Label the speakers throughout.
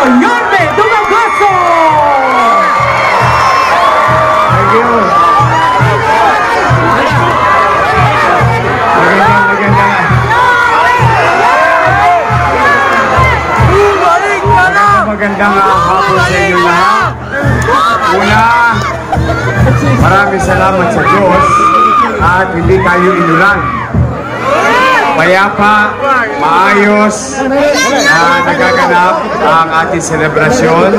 Speaker 1: Yorme Dumagoso!
Speaker 2: Thank you. Magandang hapon sa inyo lahat. Una, maraming salamat sa Diyos at hindi tayo inulan. Payapa, maayos na nagaganap ang ating selebrasyon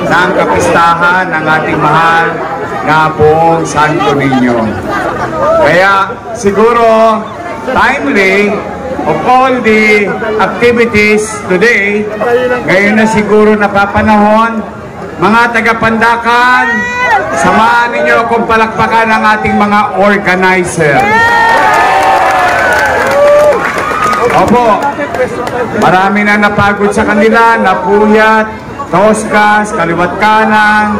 Speaker 2: ng kapistahan ng ating mahal na buong Santo Niño. Kaya siguro timely of all the activities today, ngayon na siguro napapanahon, mga taga-Pandacan, samahan ninyo akong palakpakan ng ating mga organizer. Opo, marami na napagod sa kanila, napuyat, toskas, kaliwat kanan,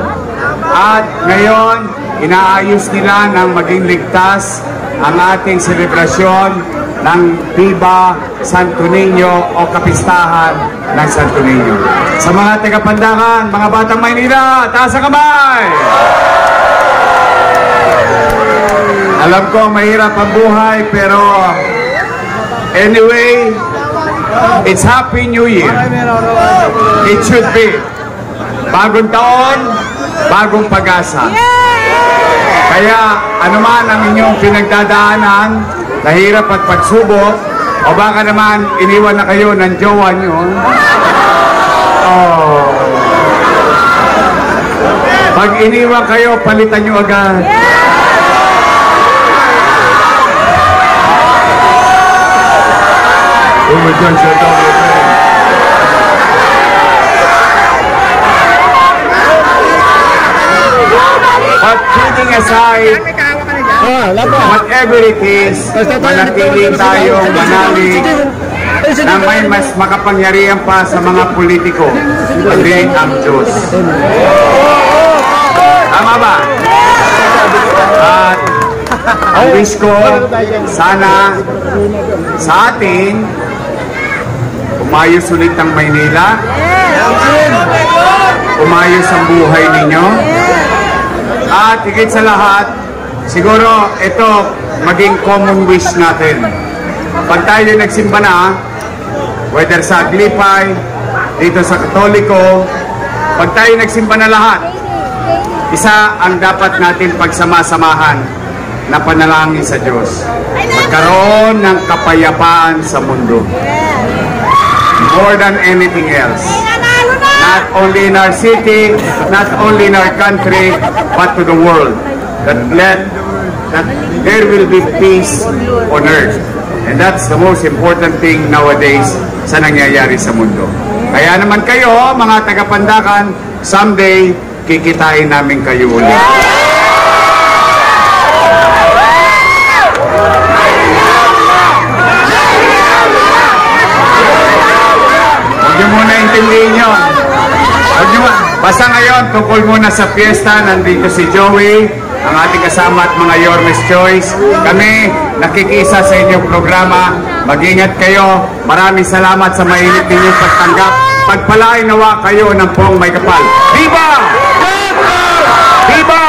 Speaker 2: at ngayon, inaayos nila ng maging ligtas ang ating selebrasyon ng Viva Santo Niño o kapistahan ng Santo Niño. Sa mga taga-Pandacan, mga batang Maynila, taas ang kamay! Alam ko mahirap ang buhay, pero anyway, it's Happy New Year. It should be. Bagong taon, bagong pag-asa. Kaya anuman ang inyong pinagdadaanan, nahirap at pagsubok, o baka naman iniwan na kayo ng jowa nyo. Oh. Pag iniwan kayo, palitan nyo agad. Oh my God, sir, but kidding aside, whatever it is, manatili tayong manalig na may mas makapangyarihan pa sa mga politiko, kundi ang Diyos. Tama ba? At ang wish ko, sana sa atin, umayos ulit ang Maynila, umayos ang buhay ninyo, at higit sa lahat, siguro ito maging common wish natin. Pag tayo nagsimba na, whether sa Aglipay, dito sa Katoliko, pag tayo nagsimba na lahat, isa ang dapat natin pagsama-samahan na panalangin sa Diyos. Magkaroon ng kapayapaan sa mundo. More than anything else. Not only in our city, not only in our country, but to the world. That there will be peace on earth. And that's the most important thing nowadays sa nangyayari sa mundo. Kaya naman kayo, mga taga-Pandacan, someday, kikitain namin kayo ulit. Huwag niyo muna intindihin nyo. Basta ngayon, tungkol muna sa fiesta, nandito si Joey, ang ating kasama at mga Yorme's Choice. Kami, nakikisa sa inyong programa. Mag-ingat kayo. Maraming salamat sa mainit ninyong pagtanggap. Pagpalain nawa kayo ng pong may kapal. Viva! Viva!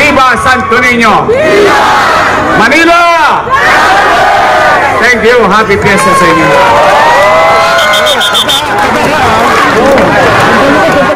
Speaker 2: Viva Santo Niño! Manila! Thank you. Happy fiesta sa inyo.